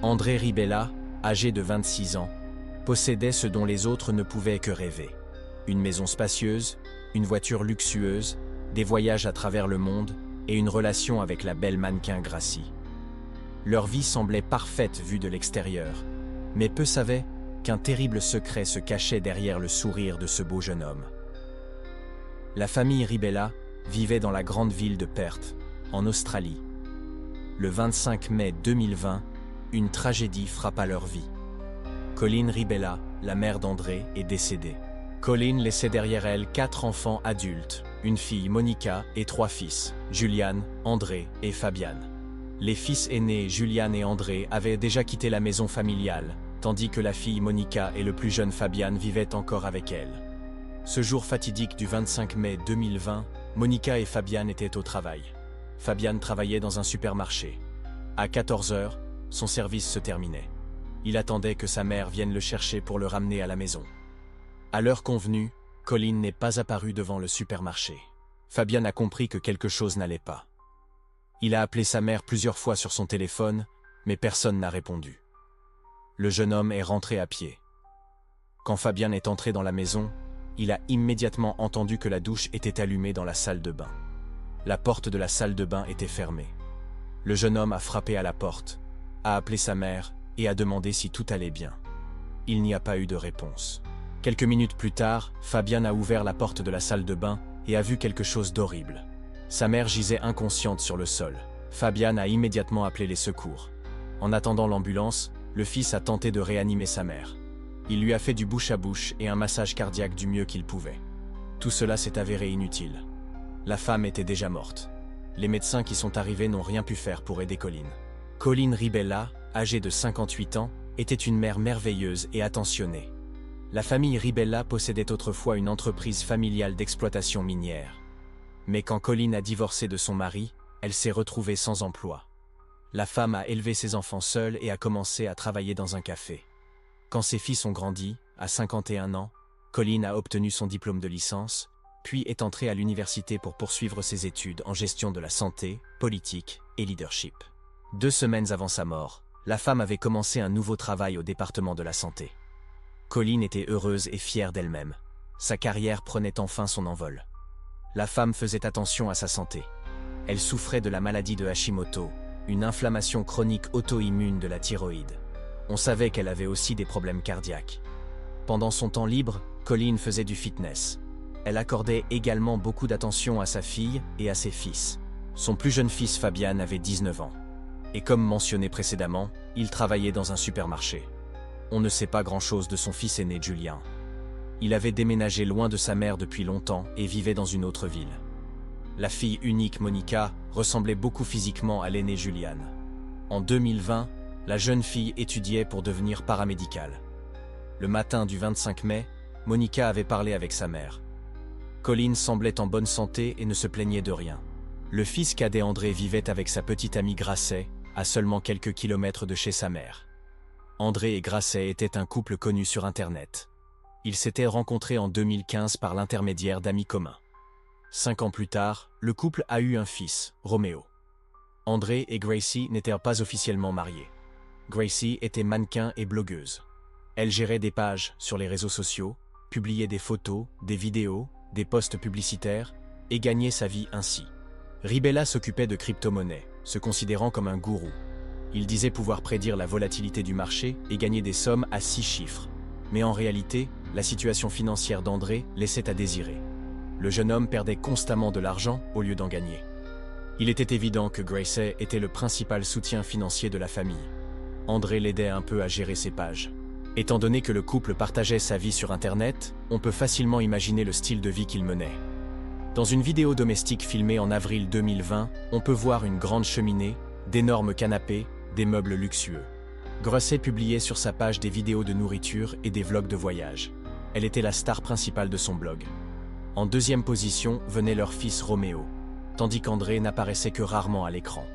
André Ribella, âgé de 26 ans, possédait ce dont les autres ne pouvaient que rêver. Une maison spacieuse, une voiture luxueuse, des voyages à travers le monde et une relation avec la belle mannequin Gracie. Leur vie semblait parfaite vue de l'extérieur, mais peu savaient qu'un terrible secret se cachait derrière le sourire de ce beau jeune homme. La famille Ribella vivait dans la grande ville de Perth, en Australie. Le 25 mai 2020, une tragédie frappa leur vie. Colleen Ribella, la mère d'André, est décédée. Colleen laissait derrière elle 4 enfants adultes, une fille Monica et 3 fils, Julian, André et Fabian. Les fils aînés Julian et André avaient déjà quitté la maison familiale, tandis que la fille Monica et le plus jeune Fabian vivaient encore avec elle. Ce jour fatidique du 25 mai 2020, Monica et Fabian étaient au travail. Fabian travaillait dans un supermarché. À 14 h, son service se terminait. Il attendait que sa mère vienne le chercher pour le ramener à la maison. À l'heure convenue, Colleen n'est pas apparu devant le supermarché. Fabian a compris que quelque chose n'allait pas. Il a appelé sa mère plusieurs fois sur son téléphone, mais personne n'a répondu. Le jeune homme est rentré à pied. Quand Fabian est entré dans la maison, il a immédiatement entendu que la douche était allumée dans la salle de bain. La porte de la salle de bain était fermée. Le jeune homme a frappé à la porte, a appelé sa mère et a demandé si tout allait bien. Il n'y a pas eu de réponse. Quelques minutes plus tard, Fabian a ouvert la porte de la salle de bain et a vu quelque chose d'horrible. Sa mère gisait inconsciente sur le sol. Fabian a immédiatement appelé les secours. En attendant l'ambulance, le fils a tenté de réanimer sa mère. Il lui a fait du bouche à bouche et un massage cardiaque du mieux qu'il pouvait. Tout cela s'est avéré inutile. La femme était déjà morte. Les médecins qui sont arrivés n'ont rien pu faire pour aider Colleen. Colleen Ribella, âgée de 58 ans, était une mère merveilleuse et attentionnée. La famille Ribella possédait autrefois une entreprise familiale d'exploitation minière. Mais quand Colleen a divorcé de son mari, elle s'est retrouvée sans emploi. La femme a élevé ses enfants seule et a commencé à travailler dans un café. Quand ses fils ont grandi, à 51 ans, Colleen a obtenu son diplôme de licence, puis est entrée à l'université pour poursuivre ses études en gestion de la santé, politique et leadership. 2 semaines avant sa mort, la femme avait commencé un nouveau travail au département de la santé. Colleen était heureuse et fière d'elle-même. Sa carrière prenait enfin son envol. La femme faisait attention à sa santé. Elle souffrait de la maladie de Hashimoto, une inflammation chronique auto-immune de la thyroïde. On savait qu'elle avait aussi des problèmes cardiaques. Pendant son temps libre, Colleen faisait du fitness. Elle accordait également beaucoup d'attention à sa fille et à ses fils. Son plus jeune fils Fabian avait 19 ans. Et comme mentionné précédemment, il travaillait dans un supermarché. On ne sait pas grand-chose de son fils aîné Julien. Il avait déménagé loin de sa mère depuis longtemps et vivait dans une autre ville. La fille unique Monica ressemblait beaucoup physiquement à l'aîné Julian. En 2020, la jeune fille étudiait pour devenir paramédicale. Le matin du 25 mai, Monica avait parlé avec sa mère. Colleen semblait en bonne santé et ne se plaignait de rien. Le fils cadet André vivait avec sa petite amie Grasset, à seulement quelques kilomètres de chez sa mère. André et Grasset étaient un couple connu sur Internet. Ils s'étaient rencontrés en 2015 par l'intermédiaire d'amis communs. 5 ans plus tard, le couple a eu un fils, Roméo. André et Gracie n'étaient pas officiellement mariés. Gracie était mannequin et blogueuse. Elle gérait des pages sur les réseaux sociaux, publiait des photos, des vidéos, des posts publicitaires et gagnait sa vie ainsi. Ribella s'occupait de crypto-monnaies, se considérant comme un gourou. Il disait pouvoir prédire la volatilité du marché et gagner des sommes à 6 chiffres. Mais en réalité, la situation financière d'André laissait à désirer. Le jeune homme perdait constamment de l'argent au lieu d'en gagner. Il était évident que Gracie était le principal soutien financier de la famille. André l'aidait un peu à gérer ses pages. Étant donné que le couple partageait sa vie sur Internet, on peut facilement imaginer le style de vie qu'il menait. Dans une vidéo domestique filmée en avril 2020, on peut voir une grande cheminée, d'énormes canapés, des meubles luxueux. Gracie publiait sur sa page des vidéos de nourriture et des vlogs de voyage. Elle était la star principale de son blog. En deuxième position venait leur fils Roméo, tandis qu'André n'apparaissait que rarement à l'écran.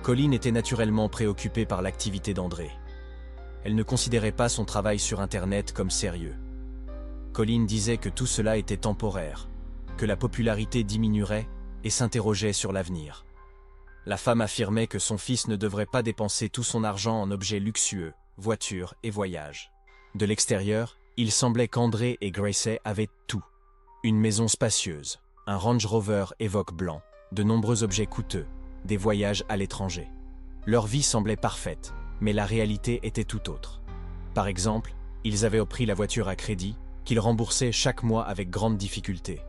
Colleen était naturellement préoccupée par l'activité d'André. Elle ne considérait pas son travail sur Internet comme sérieux. Colleen disait que tout cela était temporaire, que la popularité diminuerait et s'interrogeait sur l'avenir. La femme affirmait que son fils ne devrait pas dépenser tout son argent en objets luxueux, voitures et voyages. De l'extérieur, il semblait qu'André et Gracie avaient tout. Une maison spacieuse, un Range Rover Evoque blanc, de nombreux objets coûteux, des voyages à l'étranger. Leur vie semblait parfaite, mais la réalité était tout autre. Par exemple, ils avaient pris la voiture à crédit, qu'ils remboursaient chaque mois avec grande difficulté.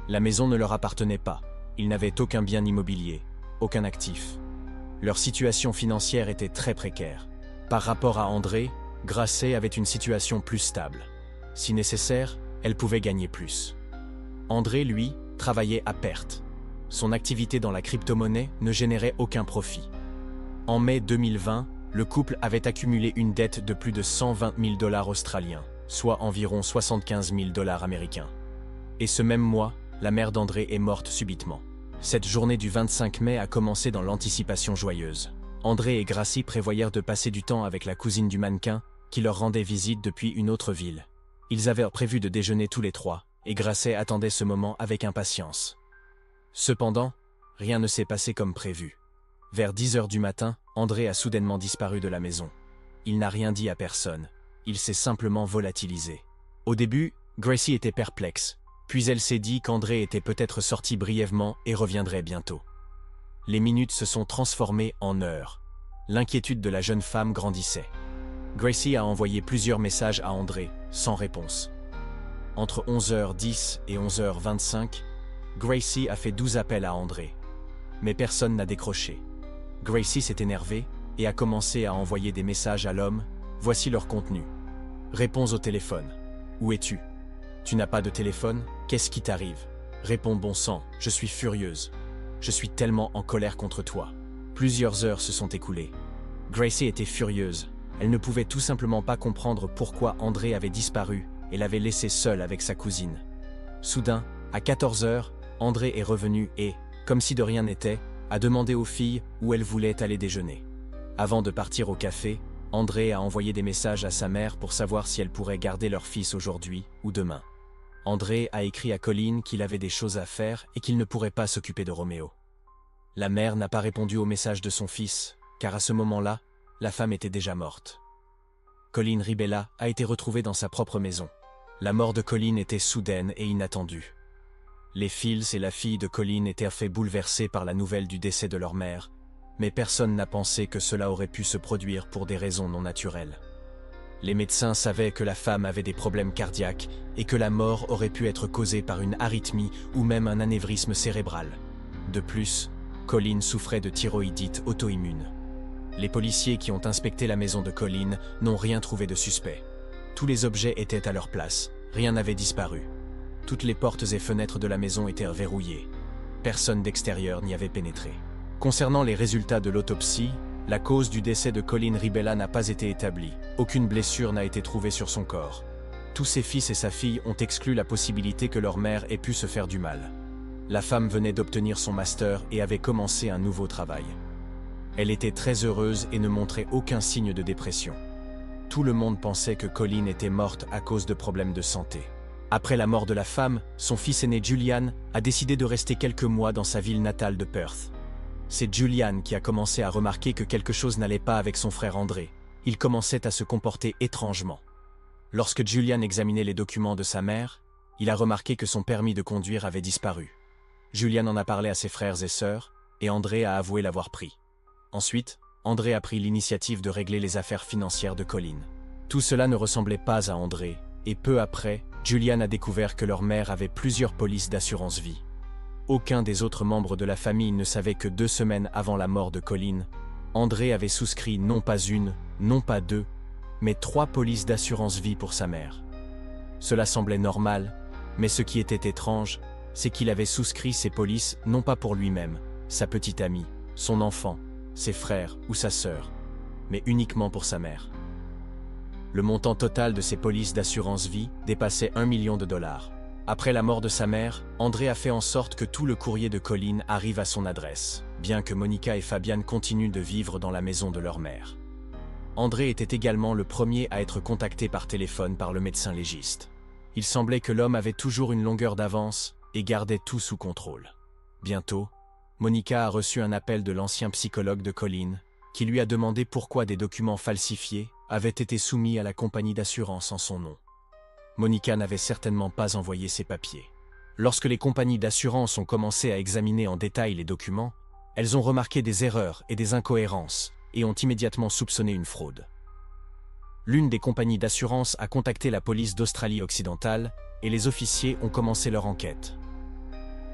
La maison ne leur appartenait pas, ils n'avaient aucun bien immobilier, aucun actif. Leur situation financière était très précaire. Par rapport à André, Gracie avait une situation plus stable. Si nécessaire, elle pouvait gagner plus. André, lui, travaillait à perte. Son activité dans la crypto-monnaie ne générait aucun profit. En mai 2020, le couple avait accumulé une dette de plus de 120 000 $ australiens, soit environ 75 000 $ américains. Et ce même mois, la mère d'André est morte subitement. Cette journée du 25 mai a commencé dans l'anticipation joyeuse. André et Gracie prévoyèrent de passer du temps avec la cousine du mannequin, qui leur rendait visite depuis une autre ville. Ils avaient prévu de déjeuner tous les trois, et Gracie attendait ce moment avec impatience. Cependant, rien ne s'est passé comme prévu. Vers 10 h du matin, André a soudainement disparu de la maison. Il n'a rien dit à personne, il s'est simplement volatilisé. Au début, Gracie était perplexe, puis elle s'est dit qu'André était peut-être sorti brièvement et reviendrait bientôt. Les minutes se sont transformées en heures. L'inquiétude de la jeune femme grandissait. Gracie a envoyé plusieurs messages à André, sans réponse. Entre 11h10 et 11h25, Gracie a fait 12 appels à André. Mais personne n'a décroché. Gracie s'est énervée et a commencé à envoyer des messages à l'homme. Voici leur contenu. Réponds au téléphone. Où es-tu? Tu n'as pas de téléphone? Qu'est-ce qui t'arrive? Réponds bon sang, je suis furieuse. Je suis tellement en colère contre toi. Plusieurs heures se sont écoulées. Gracie était furieuse. Elle ne pouvait tout simplement pas comprendre pourquoi André avait disparu et l'avait laissé seule avec sa cousine. Soudain, à 14 h, André est revenu et, comme si de rien n'était, a demandé aux filles où elles voulaient aller déjeuner. Avant de partir au café, André a envoyé des messages à sa mère pour savoir si elle pourrait garder leur fils aujourd'hui ou demain. André a écrit à Colin qu'il avait des choses à faire et qu'il ne pourrait pas s'occuper de Roméo. La mère n'a pas répondu au message de son fils, car à ce moment-là, la femme était déjà morte. Colin Ribella a été retrouvé dans sa propre maison. La mort de Colin était soudaine et inattendue. Les Fields et la fille de Colin étaient fait bouleversés par la nouvelle du décès de leur mère, mais personne n'a pensé que cela aurait pu se produire pour des raisons non naturelles. Les médecins savaient que la femme avait des problèmes cardiaques et que la mort aurait pu être causée par une arythmie ou même un anévrisme cérébral. De plus, Colin souffrait de thyroïdite auto-immune. Les policiers qui ont inspecté la maison de Colin n'ont rien trouvé de suspect. Tous les objets étaient à leur place, rien n'avait disparu. Toutes les portes et fenêtres de la maison étaient verrouillées. Personne d'extérieur n'y avait pénétré. Concernant les résultats de l'autopsie, la cause du décès de Colin Ribella n'a pas été établie. Aucune blessure n'a été trouvée sur son corps. Tous ses fils et sa fille ont exclu la possibilité que leur mère ait pu se faire du mal. La femme venait d'obtenir son master et avait commencé un nouveau travail. Elle était très heureuse et ne montrait aucun signe de dépression. Tout le monde pensait que Colin était morte à cause de problèmes de santé. Après la mort de la femme, son fils aîné Julian a décidé de rester quelques mois dans sa ville natale de Perth. C'est Julian qui a commencé à remarquer que quelque chose n'allait pas avec son frère André. Il commençait à se comporter étrangement. Lorsque Julian examinait les documents de sa mère, il a remarqué que son permis de conduire avait disparu. Julian en a parlé à ses frères et sœurs, et André a avoué l'avoir pris. Ensuite, André a pris l'initiative de régler les affaires financières de Colin. Tout cela ne ressemblait pas à André, et peu après, Julian a découvert que leur mère avait plusieurs polices d'assurance vie. Aucun des autres membres de la famille ne savait que 2 semaines avant la mort de Colin, André avait souscrit non pas une, non pas 2, mais 3 polices d'assurance vie pour sa mère. Cela semblait normal, mais ce qui était étrange, c'est qu'il avait souscrit ces polices non pas pour lui-même, sa petite amie, son enfant, ses frères ou sa sœur, mais uniquement pour sa mère. Le montant total de ces polices d'assurance vie dépassait $1 million. Après la mort de sa mère, André a fait en sorte que tout le courrier de Colin arrive à son adresse, bien que Monica et Fabian continuent de vivre dans la maison de leur mère. André était également le premier à être contacté par téléphone par le médecin légiste. Il semblait que l'homme avait toujours une longueur d'avance et gardait tout sous contrôle. Bientôt, Monica a reçu un appel de l'ancien psychologue de Colleen, qui lui a demandé pourquoi des documents falsifiés avaient été soumis à la compagnie d'assurance en son nom. Monica n'avait certainement pas envoyé ses papiers. Lorsque les compagnies d'assurance ont commencé à examiner en détail les documents, elles ont remarqué des erreurs et des incohérences et ont immédiatement soupçonné une fraude. L'une des compagnies d'assurance a contacté la police d'Australie occidentale et les officiers ont commencé leur enquête.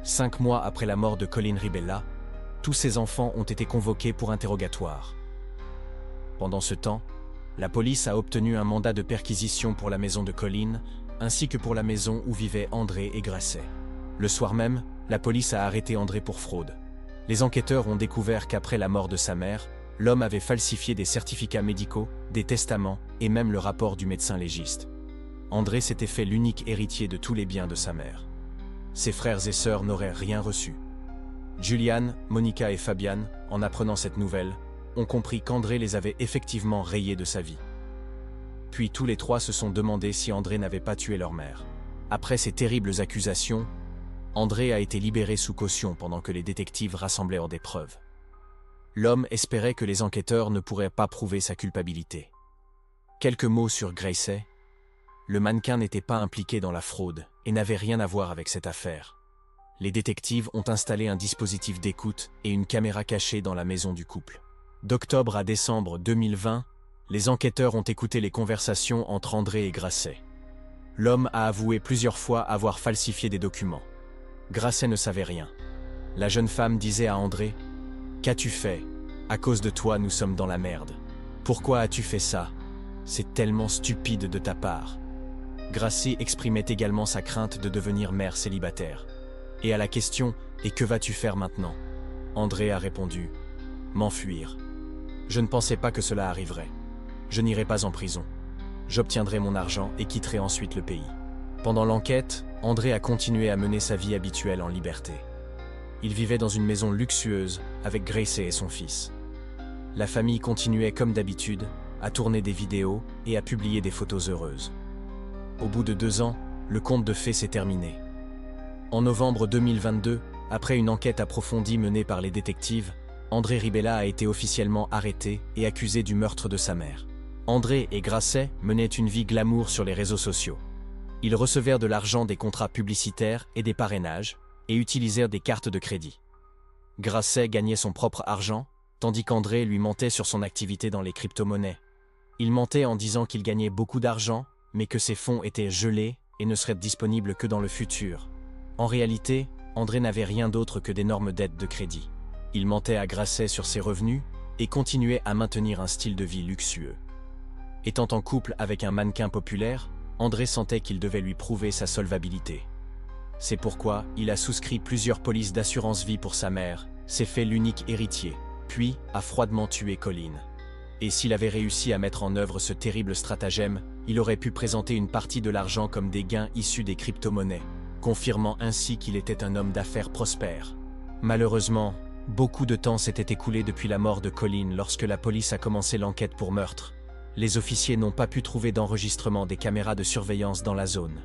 5 mois après la mort de Colleen Ribella, tous ses enfants ont été convoqués pour interrogatoire. Pendant ce temps, la police a obtenu un mandat de perquisition pour la maison de Colleen, ainsi que pour la maison où vivaient André et Grasset. Le soir même, la police a arrêté André pour fraude. Les enquêteurs ont découvert qu'après la mort de sa mère, l'homme avait falsifié des certificats médicaux, des testaments et même le rapport du médecin légiste. André s'était fait l'unique héritier de tous les biens de sa mère. Ses frères et sœurs n'auraient rien reçu. Julian, Monica et Fabian, en apprenant cette nouvelle, ont compris qu'André les avait effectivement rayés de sa vie. Puis tous les trois se sont demandé si André n'avait pas tué leur mère. Après ces terribles accusations, André a été libéré sous caution pendant que les détectives rassemblèrent des preuves. L'homme espérait que les enquêteurs ne pourraient pas prouver sa culpabilité. Quelques mots sur Grasset. Le mannequin n'était pas impliqué dans la fraude et n'avait rien à voir avec cette affaire. Les détectives ont installé un dispositif d'écoute et une caméra cachée dans la maison du couple. D'octobre à décembre 2020, les enquêteurs ont écouté les conversations entre André et Grasset. L'homme a avoué plusieurs fois avoir falsifié des documents. Grasset ne savait rien. La jeune femme disait à André « Qu'as-tu fait? À cause de toi, nous sommes dans la merde. Pourquoi as-tu fait ça? C'est tellement stupide de ta part. » Grasset exprimait également sa crainte de devenir mère célibataire. Et à la question « Et que vas-tu faire maintenant ?» André a répondu « M'enfuir. Je ne pensais pas que cela arriverait. Je n'irai pas en prison. J'obtiendrai mon argent et quitterai ensuite le pays. » Pendant l'enquête, André a continué à mener sa vie habituelle en liberté. Il vivait dans une maison luxueuse avec Grasset et son fils. La famille continuait comme d'habitude à tourner des vidéos et à publier des photos heureuses. Au bout de 2 ans, le conte de fées s'est terminé. En novembre 2022, après une enquête approfondie menée par les détectives, André Ribella a été officiellement arrêté et accusé du meurtre de sa mère. André et Grasset menaient une vie glamour sur les réseaux sociaux. Ils recevèrent de l'argent des contrats publicitaires et des parrainages et utilisèrent des cartes de crédit. Grasset gagnait son propre argent, tandis qu'André lui mentait sur son activité dans les crypto-monnaies. Il mentait en disant qu'il gagnait beaucoup d'argent, mais que ses fonds étaient gelés et ne seraient disponibles que dans le futur. En réalité, André n'avait rien d'autre que d'énormes dettes de crédit. Il mentait à Grasset sur ses revenus et continuait à maintenir un style de vie luxueux. Étant en couple avec un mannequin populaire, André sentait qu'il devait lui prouver sa solvabilité. C'est pourquoi il a souscrit plusieurs polices d'assurance vie pour sa mère, s'est fait l'unique héritier, puis a froidement tué Colleen. Et s'il avait réussi à mettre en œuvre ce terrible stratagème, il aurait pu présenter une partie de l'argent comme des gains issus des crypto-monnaies, confirmant ainsi qu'il était un homme d'affaires prospère. Malheureusement, beaucoup de temps s'était écoulé depuis la mort de Colleen lorsque la police a commencé l'enquête pour meurtre. Les officiers n'ont pas pu trouver d'enregistrement des caméras de surveillance dans la zone.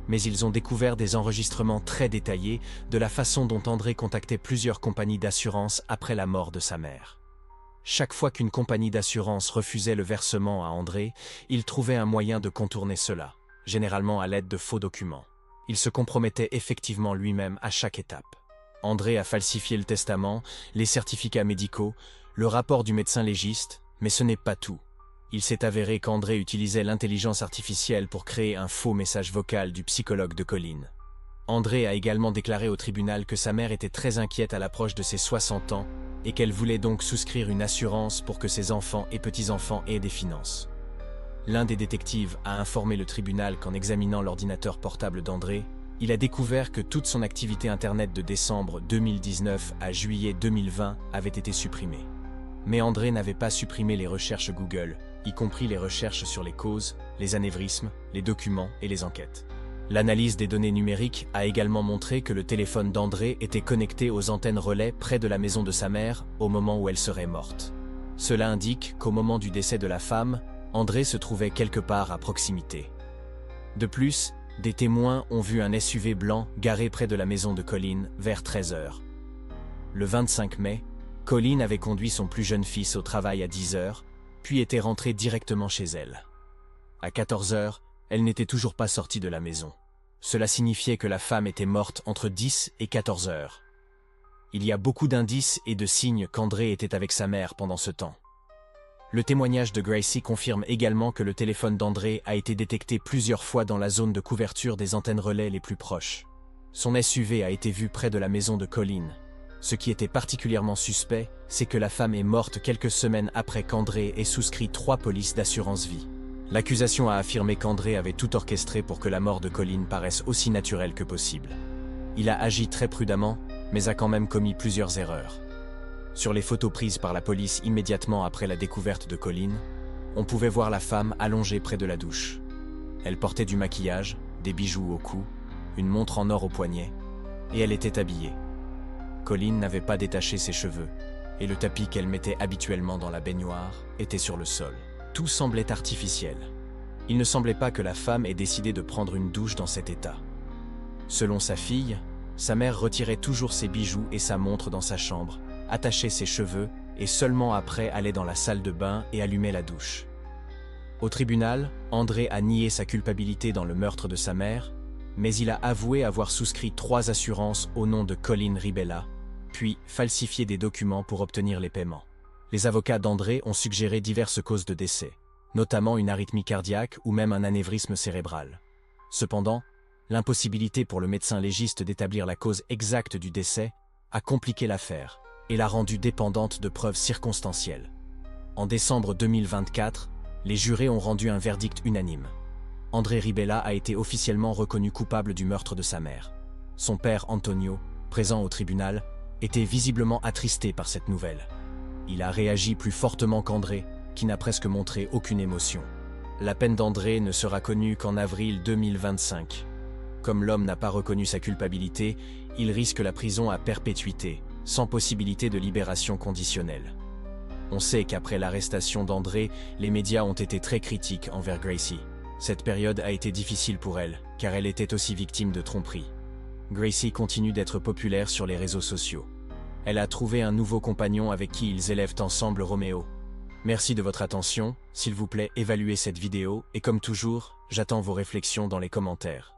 Mais ils ont découvert des enregistrements très détaillés de la façon dont André contactait plusieurs compagnies d'assurance après la mort de sa mère. Chaque fois qu'une compagnie d'assurance refusait le versement à André, il trouvait un moyen de contourner cela, généralement à l'aide de faux documents. Il se compromettait effectivement lui-même à chaque étape. André a falsifié le testament, les certificats médicaux, le rapport du médecin légiste, mais ce n'est pas tout. Il s'est avéré qu'André utilisait l'intelligence artificielle pour créer un faux message vocal du psychologue de Colleen. André a également déclaré au tribunal que sa mère était très inquiète à l'approche de ses 60 ans et qu'elle voulait donc souscrire une assurance pour que ses enfants et petits-enfants aient des finances. L'un des détectives a informé le tribunal qu'en examinant l'ordinateur portable d'André, il a découvert que toute son activité Internet de décembre 2019 à juillet 2020 avait été supprimée. Mais André n'avait pas supprimé les recherches Google, y compris les recherches sur les causes, les anévrismes, les documents et les enquêtes. L'analyse des données numériques a également montré que le téléphone d'André était connecté aux antennes relais près de la maison de sa mère au moment où elle serait morte. Cela indique qu'au moment du décès de la femme, André se trouvait quelque part à proximité. De plus, des témoins ont vu un SUV blanc garé près de la maison de Colleen vers 13 h. Le 25 mai, Colleen avait conduit son plus jeune fils au travail à 10 heures, puis était rentrée directement chez elle. À 14 heures, elle n'était toujours pas sortie de la maison. Cela signifiait que la femme était morte entre 10 et 14 heures. Il y a beaucoup d'indices et de signes qu'André était avec sa mère pendant ce temps. Le témoignage de Gracie confirme également que le téléphone d'André a été détecté plusieurs fois dans la zone de couverture des antennes relais les plus proches. Son SUV a été vu près de la maison de Colleen. Ce qui était particulièrement suspect, c'est que la femme est morte quelques semaines après qu'André ait souscrit 3 polices d'assurance vie. L'accusation a affirmé qu'André avait tout orchestré pour que la mort de Colleen paraisse aussi naturelle que possible. Il a agi très prudemment, mais a quand même commis plusieurs erreurs. Sur les photos prises par la police immédiatement après la découverte de Colleen, on pouvait voir la femme allongée près de la douche. Elle portait du maquillage, des bijoux au cou, une montre en or au poignet, et elle était habillée. Colleen n'avait pas détaché ses cheveux, et le tapis qu'elle mettait habituellement dans la baignoire était sur le sol. Tout semblait artificiel. Il ne semblait pas que la femme ait décidé de prendre une douche dans cet état. Selon sa fille, sa mère retirait toujours ses bijoux et sa montre dans sa chambre, attachait ses cheveux et seulement après allait dans la salle de bain et allumait la douche. Au tribunal, André a nié sa culpabilité dans le meurtre de sa mère, mais il a avoué avoir souscrit 3 assurances au nom de Colleen Ribella, puis falsifié des documents pour obtenir les paiements. Les avocats d'André ont suggéré diverses causes de décès, notamment une arythmie cardiaque ou même un anévrisme cérébral. Cependant, l'impossibilité pour le médecin légiste d'établir la cause exacte du décès a compliqué l'affaire et l'a rendue dépendante de preuves circonstancielles. En décembre 2024, les jurés ont rendu un verdict unanime. André Ribella a été officiellement reconnu coupable du meurtre de sa mère. Son père Antonio, présent au tribunal, était visiblement attristé par cette nouvelle. Il a réagi plus fortement qu'André, qui n'a presque montré aucune émotion. La peine d'André ne sera connue qu'en avril 2025. Comme l'homme n'a pas reconnu sa culpabilité, il risque la prison à perpétuité, sans possibilité de libération conditionnelle. On sait qu'après l'arrestation d'André, les médias ont été très critiques envers Gracie. Cette période a été difficile pour elle, car elle était aussi victime de tromperie. Gracie continue d'être populaire sur les réseaux sociaux. Elle a trouvé un nouveau compagnon avec qui ils élèvent ensemble Roméo. Merci de votre attention, s'il vous plaît évaluez cette vidéo et comme toujours, j'attends vos réflexions dans les commentaires.